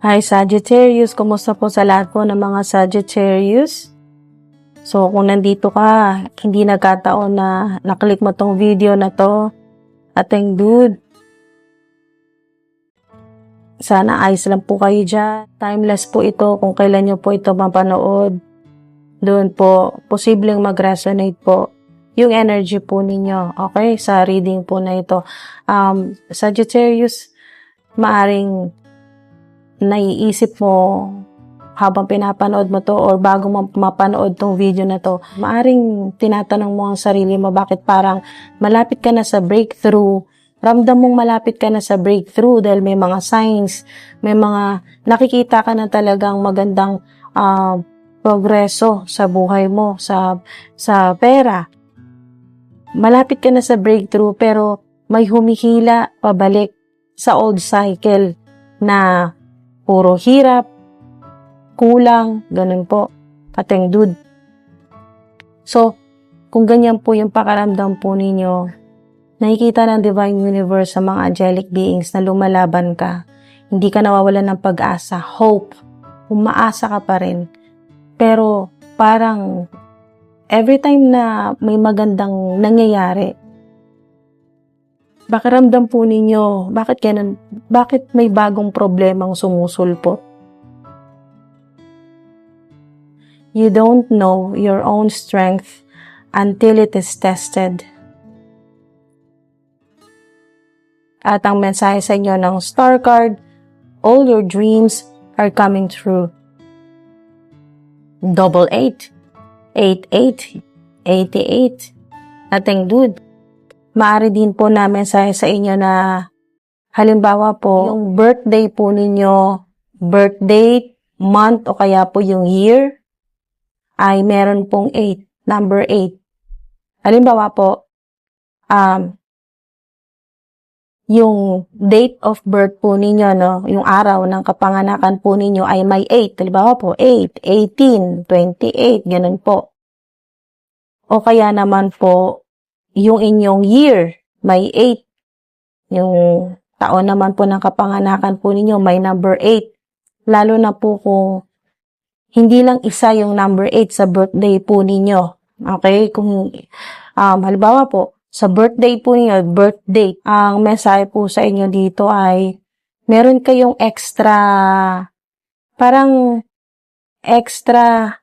Hi Sagittarius, kumusta po sa lahat po ng mga Sagittarius? So kung nandito ka, hindi nagkataon na naklik mo tong video na to, ating dude, sana ayos lang po kayo dyan. Timeless po ito kung kailan nyo po ito mapanood. Doon po, posibleng mag-resonate po yung energy po ninyo, okay? Sa reading po na ito. Sagittarius, maaring naiisip mo habang pinapanood mo to or bago mo mapanood tong video na to, maaring tinatanong mo ang sarili mo bakit parang malapit ka na sa breakthrough. Ramdam mong malapit ka na sa breakthrough dahil may mga signs, may mga nakikita ka na talagang magandang progreso sa buhay mo, sa pera. Malapit ka na sa breakthrough pero may humihila pabalik sa old cycle na puro hirap, kulang, ganun po, ating dude. So, kung ganyan po yung pakaramdam po ninyo, nakikita ng Divine Universe sa mga angelic beings na lumalaban ka, hindi ka nawawalan ng pag-asa, hope, umaasa ka pa rin. Pero, parang, every time na may magandang nangyayari, pakiramdam po ninyo, bakit ganun? Bakit may bagong problemang sumusulpot? You don't know your own strength until it is tested. At ang mensahe sa inyo ng Star Card, all your dreams are coming true. 88, 88, 88. Ating dude. Maaari din po na mensahe sa inyo na halimbawa po, yung birthday po ninyo, birth date, month o kaya po yung year ay meron pong 8, number 8. Halimbawa po, yung date of birth po ninyo, no, yung araw ng kapanganakan po ninyo ay may 8. Halimbawa po, 8, 18, 28, ganun po. O kaya naman po, yung inyong year, may 8. Yung taon naman po ng kapanganakan po ninyo, may number 8. Lalo na po kung hindi lang isa yung number 8 sa birthday po ninyo. Okay? Kung halimbawa po, sa birthday po ninyo, birth date, ang mensahe po sa inyo dito ay meron kayong extra, parang extra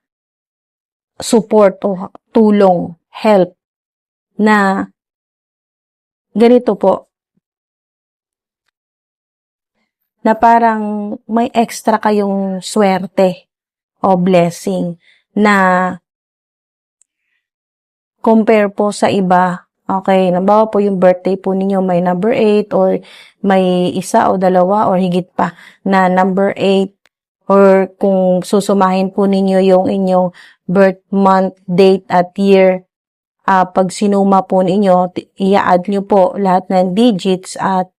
support o tulong, help, na ganito po, na parang may extra kayong swerte o blessing na compare po sa iba. Okay, nabawa po yung birthday po ninyo may number 8 or may isa o dalawa or higit pa na number 8 or kung susumahin po ninyo yung inyong birth month, date at year. Pag sinuma po ninyo, i-add nyo po lahat ng digits at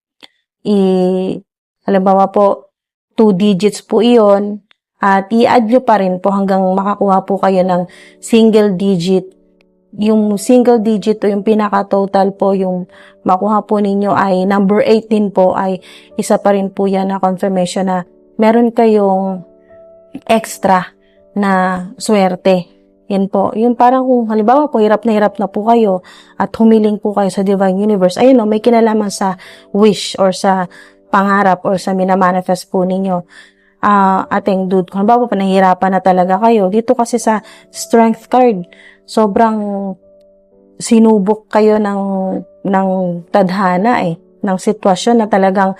halimbawa po, 2 digits po iyon at i-add nyo pa rin po hanggang makakuha po kayo ng single digit. Yung single digit o yung pinaka-total po, yung makuha po ninyo ay number 18 po ay isa pa rin po yan na confirmation na meron kayong extra na swerte. Yan po. Yung parang kung halimbawa po, hirap na po kayo at humiling po kayo sa Divine Universe, ayun o, may kinalaman sa wish or sa pangarap or sa minamanifest po ninyo. Ating dude, kung halimbawa po, nahihirapan na talaga kayo. Dito kasi sa Strength card, sobrang sinubok kayo ng tadhana ng sitwasyon na talagang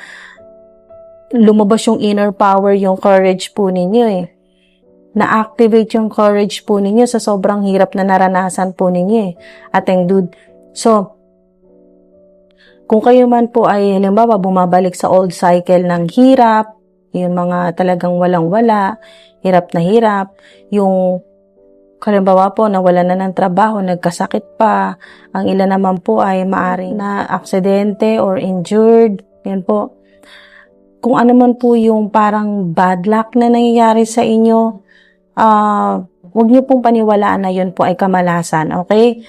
lumabas yung inner power, yung courage po ninyo na-activate yung courage po ninyo sa sobrang hirap na naranasan po ninyo ating dude. So, kung kayo man po ay halimbawa bumabalik sa old cycle ng hirap, yung mga talagang walang-wala, hirap na hirap, yung halimbawa po nawalan na ng trabaho, nagkasakit pa, ang ilan naman po ay maaring na aksidente or injured, yan po. Kung ano man po yung parang bad luck na nangyayari sa inyo, huwag niyo pong paniwalaan na yun po ay kamalasan, okay?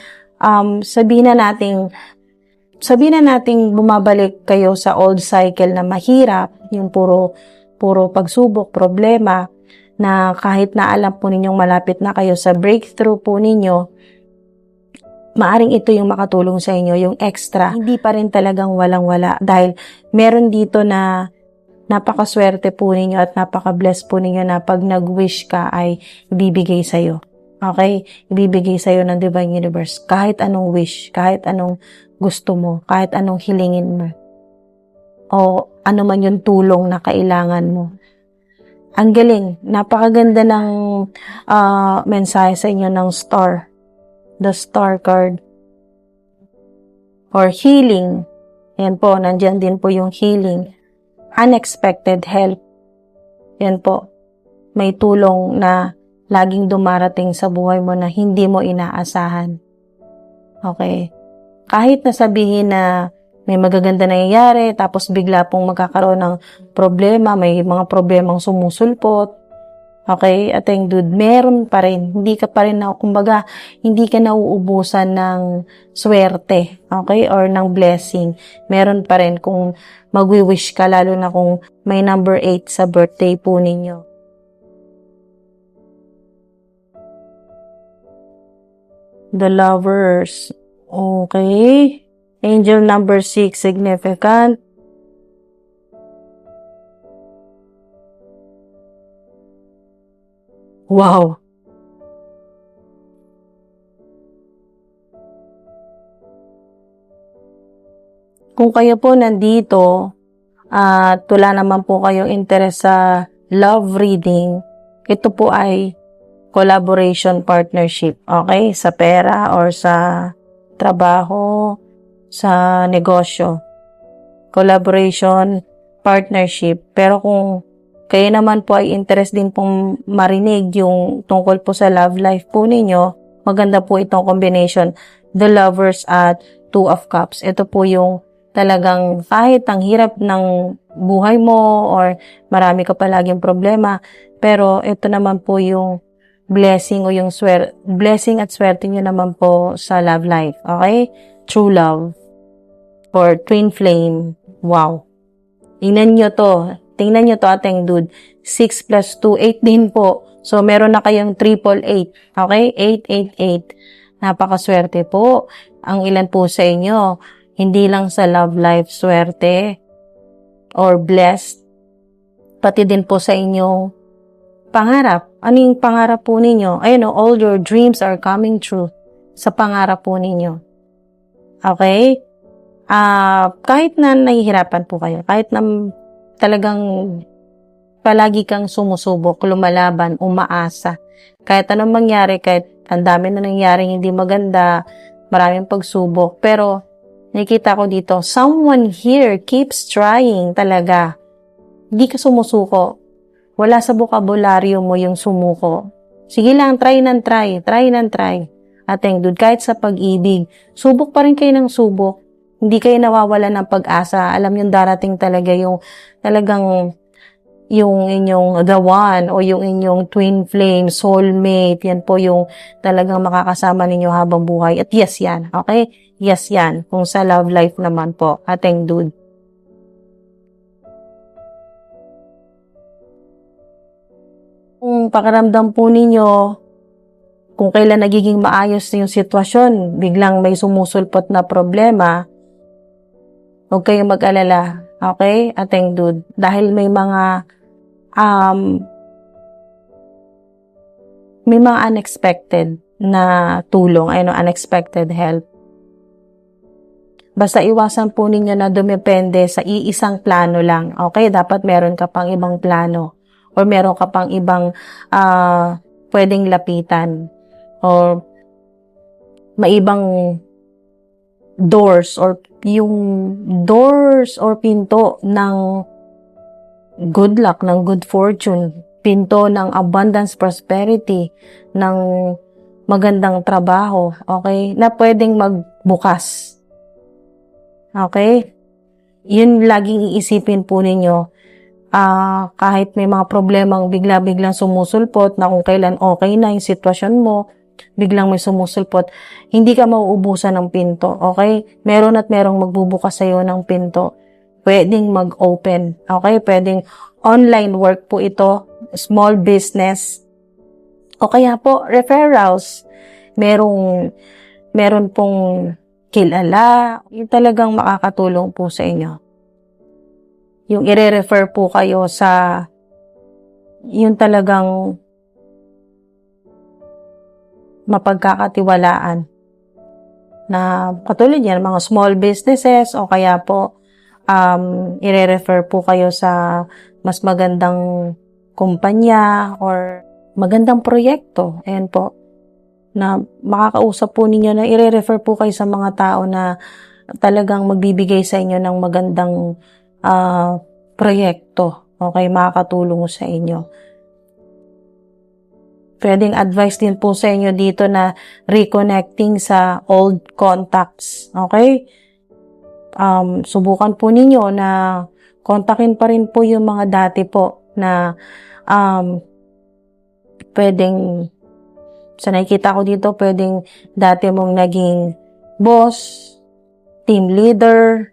Sabihin na nating bumabalik kayo sa old cycle na mahirap, yung puro puro pagsubok, problema, na kahit na alam po ninyong malapit na kayo sa breakthrough po ninyo, maaring ito yung makatulong sa inyo, yung extra. Hindi pa rin talagang walang-wala dahil meron dito na napakaswerte po ninyo at napaka-bless po ninyo na pag nag-wish ka ay ibibigay sa'yo. Okay? Ibibigay sa'yo ng Divine Universe. Kahit anong wish, kahit anong gusto mo, kahit anong hilingin mo. O ano man yung tulong na kailangan mo. Ang galing. Napakaganda ng mensahe sa inyo ng star. The star card. Or healing. Yan po, nandyan din po yung healing. Unexpected help. Yan po. May tulong na laging dumarating sa buhay mo na hindi mo inaasahan. Okay. Kahit na sabihin na may magaganda na nangyayari, tapos bigla pong magkakaroon ng problema, may mga problemang sumusulpot. Okay, ating dude, meron pa rin. Hindi ka pa rin, kumbaga, hindi ka nauubusan ng swerte, okay, or ng blessing. Meron pa rin kung magwi-wish ka, lalo na kung may number 8 sa birthday po ninyo. The Lovers. Okay. Angel number 6, significant. Wow! Kung kayo po nandito at wala naman po kayong interest sa love reading, ito po ay collaboration partnership, okay? Sa pera or sa trabaho, sa negosyo. Collaboration partnership. Pero kung kayo naman po ay interest din pong marinig yung tungkol po sa love life po ninyo, maganda po itong combination, the Lovers at Two of Cups. Ito po yung talagang kahit ang hirap ng buhay mo or marami ka palaging problema, pero ito naman po yung blessing o yung blessing at swerte nyo naman po sa love life. Okay? True love. Or twin flame. Wow. Tingnan nyo to, ating dude. 6 plus 2, 8 din po. So, meron na kayong 888. Okay? 888. Napakaswerte po. Ang ilan po sa inyo, hindi lang sa love life swerte or blessed, pati din po sa inyong pangarap. Ano yung pangarap po ninyo? Ayun, all your dreams are coming true sa pangarap po ninyo. Okay? Kahit na nahihirapan po kayo, kahit na talagang palagi kang sumusubok, lumalaban, umaasa, kahit anong mangyari, kahit ang dami na nangyaring hindi maganda, maraming pagsubok, pero nakikita ko dito, someone here keeps trying talaga. Hindi ka sumusuko. Wala sa bokabularyo mo yung sumuko. Sige lang, try ng try. Ating dude, kahit sa pag-ibig, subok pa rin kayo ng subok. Hindi kayo nawawala ng pag-asa. Alam yung darating talaga yung talagang yung inyong the one o yung inyong twin flame, soulmate. Yan po yung talagang makakasama ninyo habang buhay. At yes yan, okay? Yes yan. Kung sa love life naman po, ating dude. Kung pakiramdam po ninyo, kung kailan nagiging maayos na yung sitwasyon, biglang may sumusulpot na problema, huwag kayong mag-alala. Okay? Ating dude. Dahil may mga unexpected na tulong, unexpected help. Basta iwasan po ninyo na dumepende sa iisang plano lang. Okay? Dapat meron ka pang ibang plano or meron ka pang ibang pwedeng lapitan or may ibang doors or pinto ng good luck, ng good fortune, pinto ng abundance, prosperity, ng magandang trabaho, okay, na pwedeng magbukas. Okay? Yun laging iisipin po ninyo. Kahit may mga problemang bigla-biglang sumusulpot na kung kailan okay na yung sitwasyon mo, biglang may sumusulpot, hindi ka mauubusan ng pinto. Okay? Meron at merong magbubukas sa'yo ng pinto pwedeng mag-open. Okay? Pwedeng online work po ito, small business, o kaya po referrals. Meron pong kilala, yung talagang makakatulong po sa inyo. Yung i-refer po kayo sa yung talagang mapagkakatiwalaan na katulad yan, mga small businesses o kaya po i-refer po kayo sa mas magandang kumpanya or magandang proyekto. Ayan po, na makakausap po ninyo na i-refer po kayo sa mga tao na talagang magbibigay sa inyo ng magandang proyekto. Okay, makakatulong sa inyo. Pwedeng advice din po sa inyo dito na reconnecting sa old contacts. Okay? Subukan po ninyo na kontakin pa rin po yung mga dati po na pwedeng, sa nakikita ko dito, pwedeng dati mong naging boss, team leader,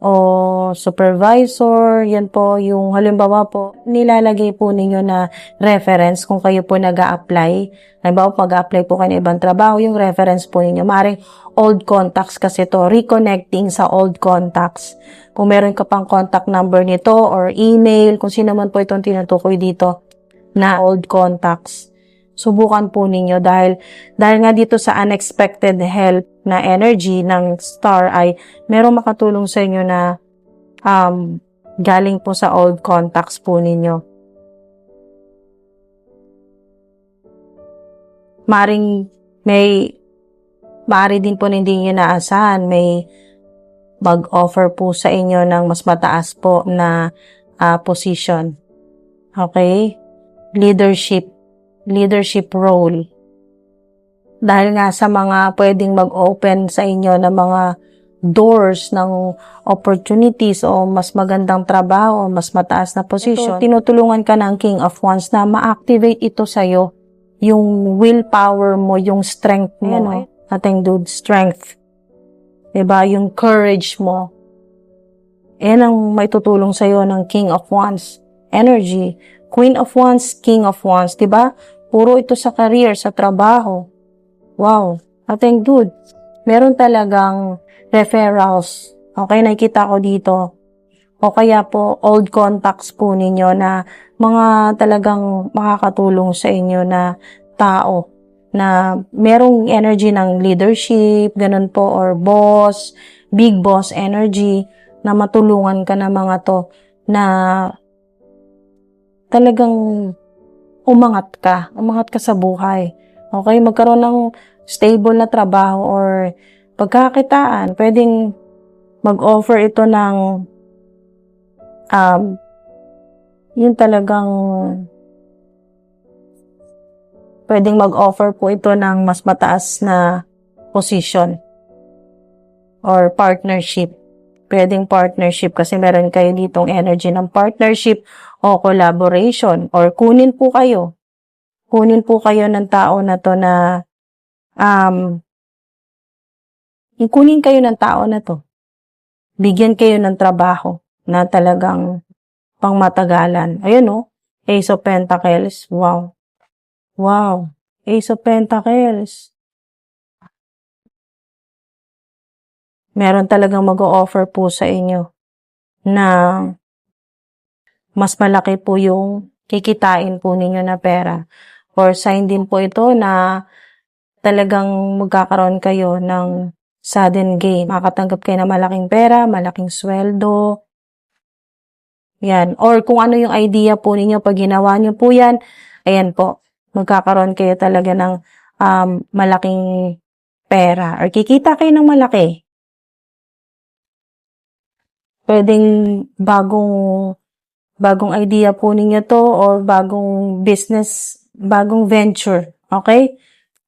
o supervisor. Yan po yung halimbawa po, nilalagay po ninyo na reference kung kayo po nag-a-apply. Halimbawa, pag-a-apply po kayo ng ibang trabaho, yung reference po ninyo. Maring old contacts kasi to, reconnecting sa old contacts. Kung meron ka pang contact number nito or email, kung sino man po itong tinutukoy dito na old contacts, subukan po ninyo dahil nga dito sa unexpected help na energy ng star ay merong makatulong sa inyo na galing po sa old contacts po ninyo. Maaari din po na hindi nyo naasahan, may mag-offer po sa inyo ng mas mataas po na position. Okay? Leadership role. Dahil nga sa mga pwedeng mag-open sa inyo na mga doors ng opportunities o mas magandang trabaho, mas mataas na position, tinutulungan ka ng King of Wands na ma-activate ito sa'yo. Yung willpower mo, yung strength mo. Ating dude, strength. Diba? Yung courage mo. Yan ang may tutulong sa'yo ng King of Wands. Energy. Queen of Wands, King of Wands. Diba? Puro ito sa career, sa trabaho. Wow, ating good. Meron talagang referrals. Okay, nakikita ko dito. O kaya po, old contacts po ninyo na mga talagang makakatulong sa inyo na tao na merong energy ng leadership, ganun po, or boss, big boss energy, na matulungan ka na mga to na talagang umangat ka sa buhay. Okay, magkaroon ng stable na trabaho or pagkakitaan. Pwedeng mag-offer ito ng yun talagang pwedeng mag-offer po ito ng mas mataas na position or partnership. Pwedeng partnership kasi meron kayo ditong energy ng partnership o collaboration or kunin po kayo ng tao na to na kunin kayo ng tao na to. Bigyan kayo ng trabaho na talagang pangmatagalan. Ayun o, Ace of Pentacles. Wow. Wow. Ace of Pentacles. Meron talagang mag-o-offer po sa inyo na mas malaki po yung kikitain po ninyo na pera. Or sign din po ito na talagang magkakaroon kayo ng sudden gain. Makatanggap kayo ng malaking pera, malaking sweldo. Yan. Or kung ano yung idea po ninyo, pag ginawa nyo po yan, ayan po, magkakaroon kayo talaga ng malaking pera. Or kikita kayo ng malaki. Pwedeng bagong idea po ninyo to or bagong business, bagong venture. Okay?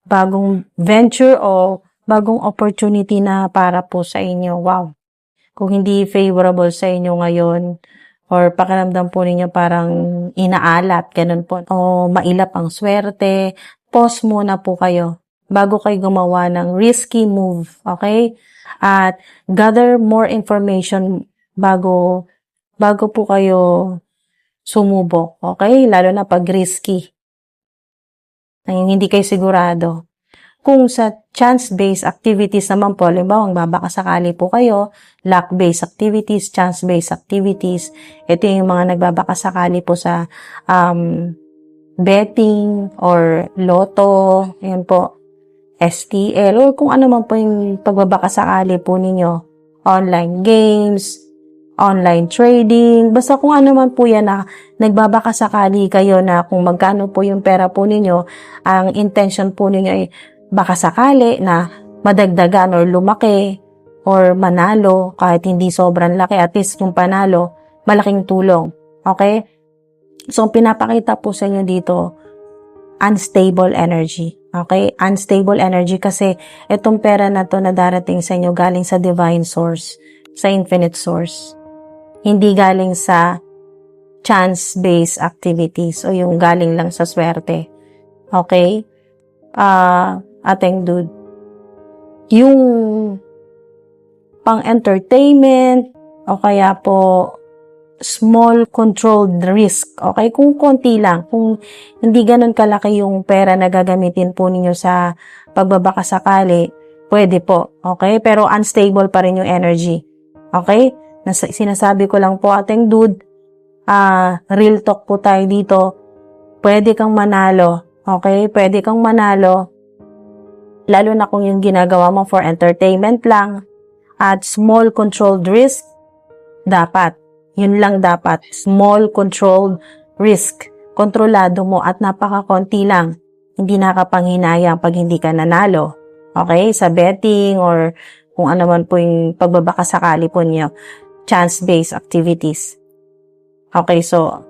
Bagong venture o bagong opportunity na para po sa inyo. Wow. Kung hindi favorable sa inyo ngayon or pakiramdam po ninyo parang inaalat, ganun po, o mailap ang swerte, pause muna po kayo bago kayo gumawa ng risky move. Okay? At gather more information bago po kayo sumubok, okay? Lalo na pag risky, ay hindi kayo sigurado. Kung sa chance-based activities naman po, halimbawa, magbabakasakali po kayo, luck-based activities, chance-based activities, ito yung mga nagbabakasakali po sa betting or lotto, yun po, STL, or kung ano man po yung pagbabakasakali po ninyo, online games, online trading, basta kung ano man po yan na nagbabakasakali kayo na kung magkano po yung pera po ninyo, ang intention po ninyo ay baka sakali na madagdagan or lumaki or manalo kahit hindi sobrang laki, at least kung panalo, malaking tulong. Okay? So, pinapakita po sa inyo dito, unstable energy. Okay? Unstable energy kasi itong pera na to na darating sa inyo galing sa divine source, sa infinite source. Hindi galing sa chance-based activities o yung galing lang sa swerte. Okay? Ating dude. Yung pang-entertainment o kaya po small controlled risk. Okay? Kung konti lang, kung hindi ganun kalaki yung pera na gagamitin po ninyo sa pagbabakasakali, pwede po. Okay? Pero unstable pa rin yung energy. Okay? Sinasabi ko lang po, ating dude, real talk po tayo dito. Pwede kang manalo. Okay? Pwede kang manalo. Lalo na kung yung ginagawa mo for entertainment lang. At small controlled risk, dapat. Yun lang dapat. Small controlled risk. Kontrolado mo at napakakonti lang. Hindi nakapanghinayang pag hindi ka nanalo. Okay? Sa betting or kung ano man po yung pagbabakasakali po niyo. Chance-based activities. Okay, so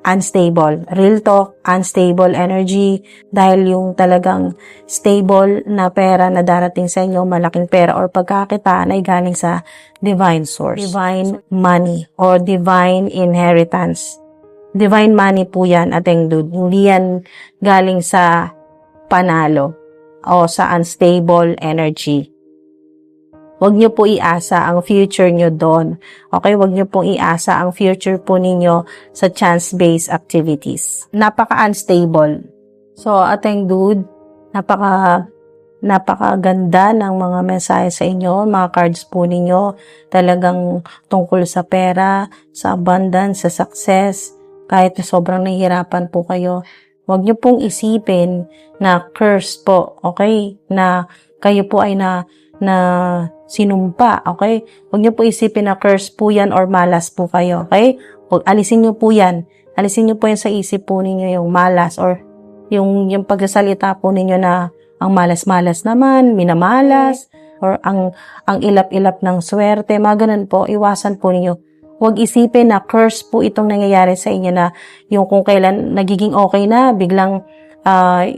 unstable. Real talk, unstable energy dahil yung talagang stable na pera na darating sa inyo, malaking pera or pagkakitaan ay galing sa divine source. Divine money or divine inheritance. Divine money po yan, ating dude. Hindi yan galing sa panalo o sa unstable energy. Huwag nyo po iasa ang future nyo doon. Okay? Huwag nyo pong iasa ang future po ninyo sa chance-based activities. Napaka-unstable. So, ating dude, napakaganda ng mga mensahe sa inyo, mga cards po ninyo. Talagang tungkol sa pera, sa abundance, sa success. Kahit na sobrang nahihirapan po kayo, huwag nyo pong isipin na curse po. Okay? Na kayo po ay na sinumpa, okay? Huwag niyo po isipin na curse po yan or malas po kayo, okay? Alisin niyo po yan. Alisin niyo po yan sa isip po ninyo yung malas or yung pagsasalita po ninyo na ang malas-malas naman, minamalas, or ang ilap-ilap ng swerte, mga ganun po, iwasan po ninyo. Huwag isipin na curse po itong nangyayari sa inyo na yung kung kailan nagiging okay na, biglang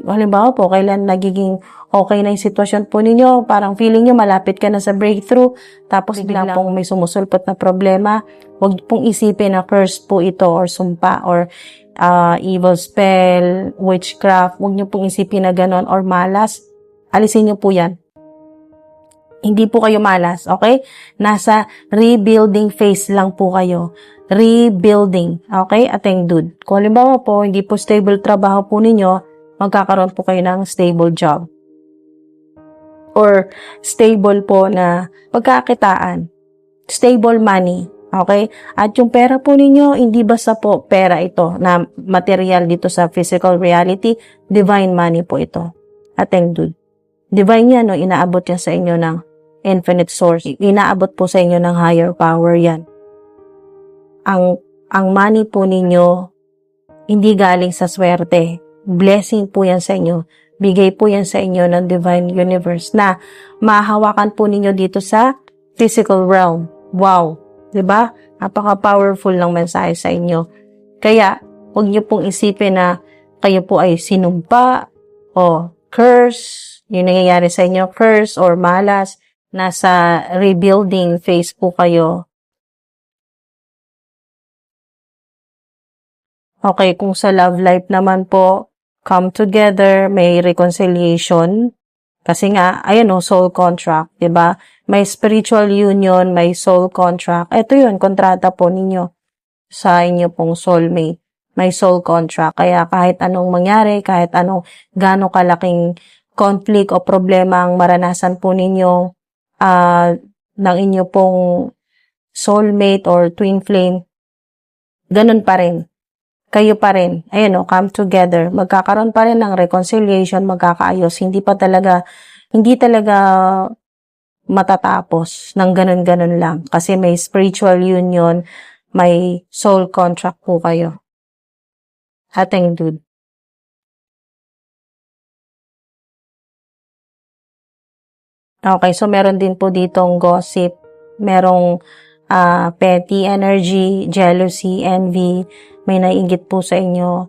halimbawa po, kailan nagiging okay na yung sitwasyon po ninyo, parang feeling nyo malapit ka na sa breakthrough, tapos biglang pong may sumusulpot na problema, huwag pong isipin na curse po ito or sumpa or evil spell, witchcraft, huwag nyo pong isipin na ganon or malas, alisin nyo po yan. Hindi po kayo malas, okay? Nasa rebuilding phase lang po kayo. Rebuilding, okay? Ating dude. Kung halimbawa po, hindi po stable trabaho po ninyo, magkakaroon po kayo ng stable job. Or stable po na pagkakitaan. Stable money, okay? At yung pera po ninyo, hindi basta po pera ito na material dito sa physical reality, divine money po ito. Ating dude. Divine yan, no? Inaabot yan sa inyo ng infinite source. Inaabot po sa inyo ng higher power yan. Ang money po ninyo, hindi galing sa swerte. Blessing po yan sa inyo. Bigay po yan sa inyo ng divine universe na mahahawakan po ninyo dito sa physical realm. Wow! Diba? Napaka-powerful ng mensahe sa inyo. Kaya, huwag niyo pong isipin na kayo po ay sinumpa o curse, yung nangyayari sa inyo, curse or malas, nasa rebuilding phase po kayo. Okay, kung sa love life naman po, come together, may reconciliation, Kasi nga, ayan o, soul contract, 'di ba? May spiritual union, may soul contract. Ito yun, kontrata po ninyo sa inyo pong soulmate. May soul contract. Kaya kahit anong mangyari, kahit anong gaano kalaking conflict o problema ang maranasan po ninyo ng inyo pong soulmate or twin flame, ganun pa rin. Kayo pa rin. Ayan o, come together. Magkakaroon pa rin ng reconciliation, magkakaayos. Hindi talaga matatapos ng ganun-ganun lang. Kasi may spiritual union, may soul contract po kayo. Ating dude. Okay, so meron din po ditong gossip. Merong petty energy, jealousy, envy. May naiinggit po sa inyo.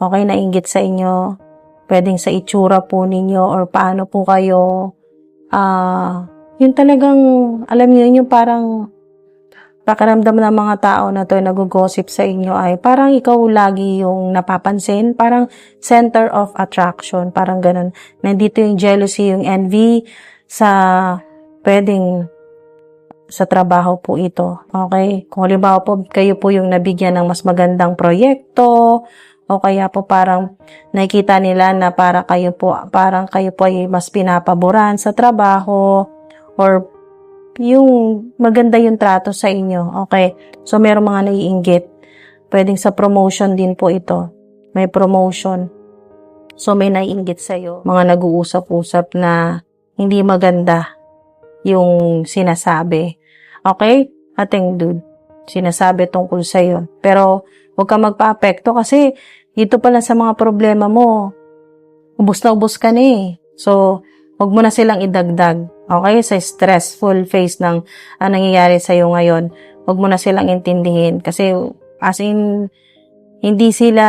Okay, naiinggit sa inyo. Pwedeng sa itsura po ninyo or paano po kayo. Yung talagang, alam niyo yung parang pakiramdam ng mga tao na to nag-gossip sa inyo ay parang ikaw lagi yung napapansin, parang center of attraction, parang ganun. Nandito yung jealousy, yung envy pwedeng sa trabaho po ito. Okay? Kung halimbawa po kayo po yung nabigyan ng mas magandang proyekto o kaya po parang nakikita nila na parang kayo po ay mas pinapaboran sa trabaho or yung maganda yung trato sa inyo. Okay? So, merong mga naiinggit. Pwedeng sa promotion din po ito. May promotion. So, may naiinggit sa'yo. Mga nag-uusap-usap na hindi maganda yung sinasabi. Okay? Ating dude. Sinasabi tungkol sa'yo. Pero, huwag ka magpa-apekto kasi dito pala sa mga problema mo, ubos na ubos ka na eh. So, huwag mo na silang idagdag. Okay? Sa stressful phase ng nangyayari sa'yo ngayon, huwag mo na silang intindihin. Kasi, as in, hindi sila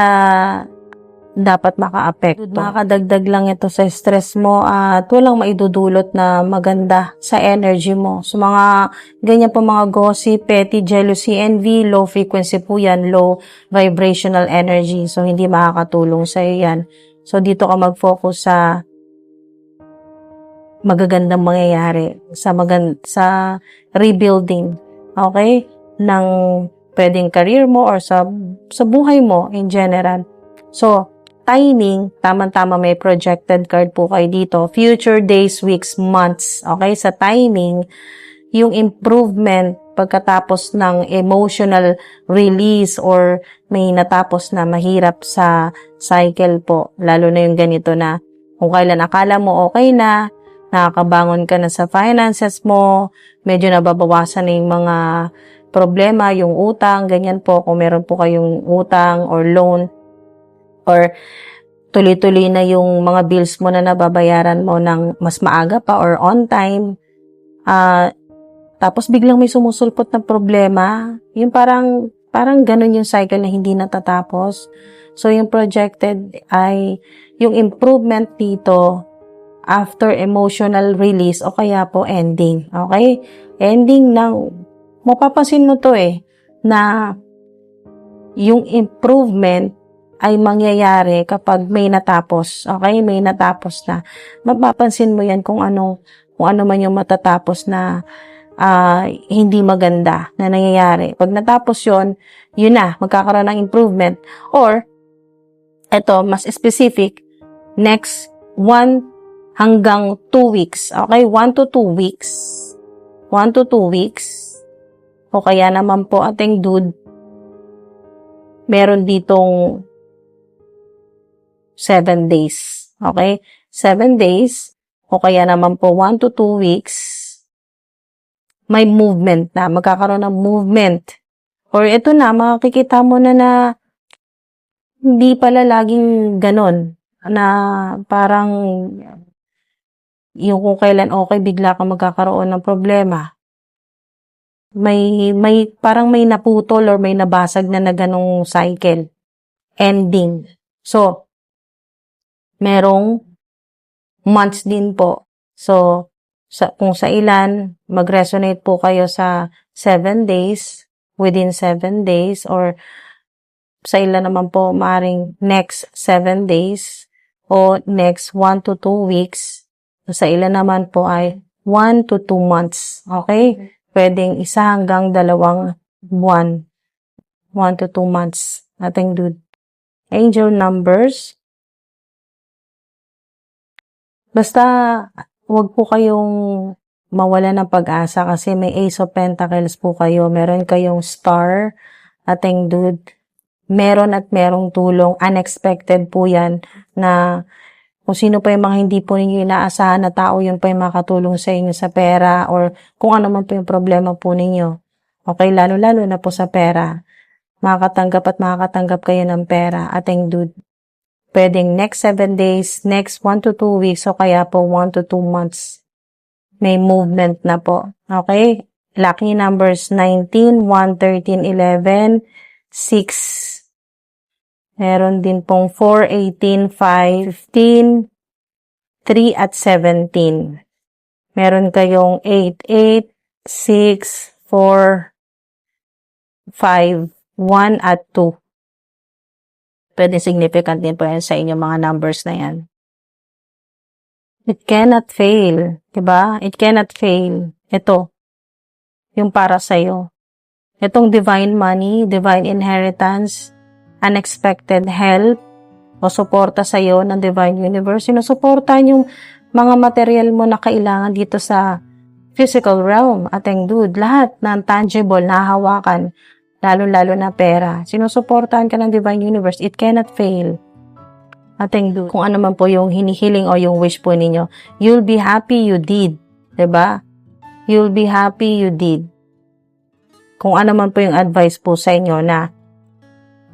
dapat maka-apekto. Makakadagdag lang ito sa stress mo at walang maidudulot na maganda sa energy mo. So, mga ganyan po mga gossip, petty, jealousy, envy, low frequency po yan, low vibrational energy. So, hindi makakatulong sa'yo yan. So, dito ka mag-focus sa magagandang mangyayari sa rebuilding, okay? Ng pwedeng career mo or sa buhay mo in general. So, timing, tama-tama may projected card po kayo dito. Future days, weeks, months, okay? Sa timing, yung improvement pagkatapos ng emotional release or may natapos na mahirap sa cycle po. Lalo na yung ganito na kung kailan akala mo okay na, nakakabangon ka na sa finances mo, medyo nababawasan na yung mga problema, yung utang, ganyan po, kung meron po kayong utang or loan, or tuloy-tuloy na yung mga bills mo na nababayaran mo ng mas maaga pa or on time, tapos biglang may sumusulpot na problema, yung parang ganun yung cycle na hindi natatapos. So, yung projected ay yung improvement dito after emotional release o kaya po ending. Okay? Ending ng, mapapansin mo to na yung improvement ay mangyayari kapag may natapos. Okay? May natapos na. Mapapansin mo yan kung ano man yung matatapos na hindi maganda na nangyayari. Pag natapos yun na, magkakaroon ng improvement. Or, eto, mas specific, next 1 hanggang 2 weeks. Okay? 1 to 2 weeks. 1 to 2 weeks. O kaya naman po ating dude, meron ditong 7 days. Okay? 7 days. O kaya naman po 1 to 2 weeks, may movement na. Magkakaroon ng movement. Or ito na, makikita mo na hindi pala laging ganon. Na parang yung kung kailan okay, bigla ka magkakaroon ng problema. Parang may naputol or may nabasag na ganong cycle. Ending. So, merong months din po. So, kung sa ilan, mag-resonate po kayo sa 7 days, within 7 days, or sa ilan naman po, maaaring next 7 days, o next 1 to 2 weeks. Sa ilan naman po ay 1 to 2 months. Okay? Pwedeng 1 hanggang 2 buwan. 1 to 2 months. Ating dude. Angel numbers. Basta, wag po kayong mawala ng pag-asa kasi may Ace of Pentacles po kayo. Meron kayong Star. Ating dude. Meron at merong tulong. Unexpected po yan na kung sino pa yung mga hindi po ninyo inaasahan na tao, yun pa yung makatulong sa inyo sa pera or kung ano man po yung problema po ninyo. Okay, lalo-lalo na po sa pera. Makakatanggap kayo ng pera. Ating dude. Pwedeng next 7 days, next 1 to 2 weeks, o kaya po 1 to 2 months. May movement na po. Okay? Lucky numbers 19, 1, 13, 11, 6. Meron din pong 4, 18, 5, 15, 3 at 17. Meron kayong 8, 8, 6, 4, 5, 1 at 2. Pwede significant din po yan sa inyong mga numbers na yan. It cannot fail. Diba? It cannot fail. Ito. Yung para sa'yo. Itong divine money, divine inheritance, unexpected help, o suporta sa'yo ng divine universe. Sinusuportahan yung mga material mo na kailangan dito sa physical realm. Ating dude, lahat ng tangible, nahahawakan, lalo-lalo na pera. Sinusuportahan ka ng divine universe. It cannot fail. Ating dude, kung ano man po yung hinihiling o yung wish po ninyo, you'll be happy you did. Diba? You'll be happy you did. Kung ano man po yung advice po sa inyo na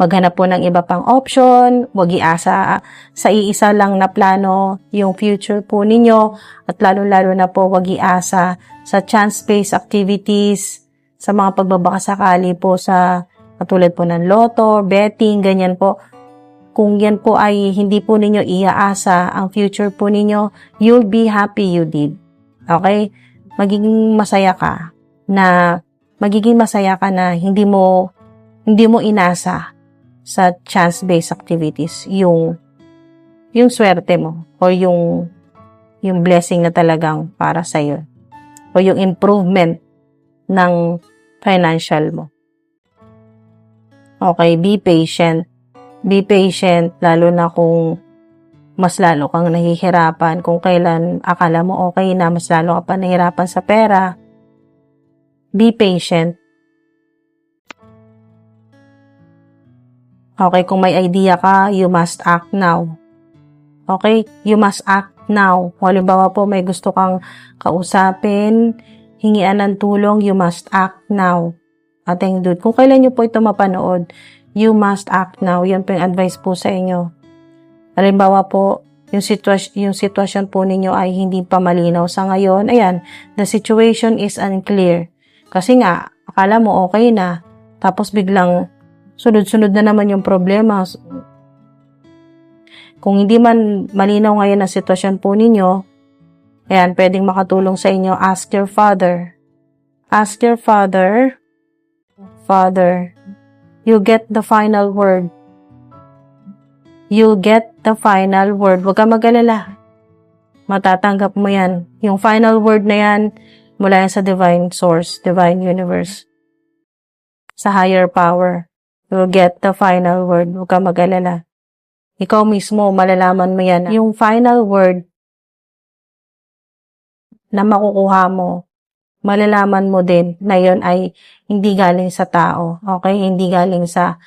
maghanap po ng iba pang option, wag iasa sa iisa lang na plano yung future po ninyo, at lalo-lalo na po wag iasa sa chance-based activities, sa mga pagbabakasakali po sa katulad po ng loto, betting, ganyan po. Kung yan po ay hindi po ninyo iaasa ang future po ninyo, you'll be happy you did. Okay? Magiging masaya ka na hindi mo inasa sa chance-based activities yung swerte mo o yung blessing na talagang para sa iyo o yung improvement ng financial mo. Okay, be patient. Be patient lalo na kung mas lalo kang nahihirapan. Kung kailan akala mo okay na, mas lalo ka pa nahihirapan sa pera. Be patient. Okay, kung may idea ka, you must act now. Okay? You must act now. Halimbawa po, may gusto kang kausapin, hingian ng tulong, you must act now. Ating dude, kung kailan nyo po ito mapanood, you must act now. Yan po yung advice po sa inyo. Halimbawa po, yung sitwasyon po ninyo ay hindi pa malinaw sa ngayon. Ayan, the situation is unclear. Kasi nga, akala mo okay na, tapos biglang sunod-sunod na naman yung problema. Kung hindi man malinaw ngayon ang sitwasyon po ninyo, ayan, pwedeng makatulong sa inyo, ask your father. Ask your father, Father, you get the final word. You'll get the final word. Huwag ka mag-alala. Matatanggap mo yan. Yung final word na yan, mula yan sa divine source, divine universe. Sa higher power. You'll get the final word. Huwag ka mag-alala. Ikaw mismo, malalaman mo yan. Yung final word na makukuha mo, malalaman mo din na yun ay hindi galing sa tao. Okay? Hindi galing sa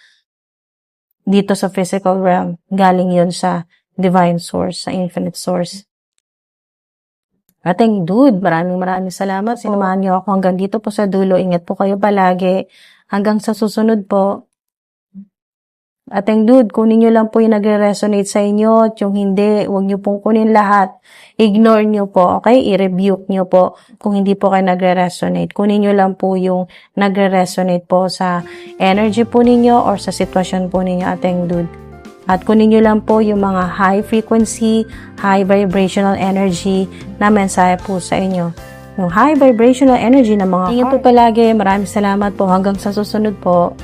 dito sa physical realm. Galing yun sa divine source, sa infinite source. Ating dude, maraming salamat. Sinamahan niyo ako hanggang dito po sa dulo. Ingat po kayo palagi. Hanggang sa susunod po. Ating dude, kunin nyo lang po yung nagre-resonate sa inyo at yung hindi, huwag nyo pong kunin lahat. Ignore nyo po, okay? I-rebuke nyo po kung hindi po kayo nagre-resonate. Kunin nyo lang po yung nagre-resonate po sa energy po ninyo or sa sitwasyon po ninyo, ating dude. At kunin nyo lang po yung mga high frequency, high vibrational energy na mensahe po sa inyo. Yung high vibrational energy ng mga Ingat po palagi. Maraming salamat po. Hanggang sa susunod po.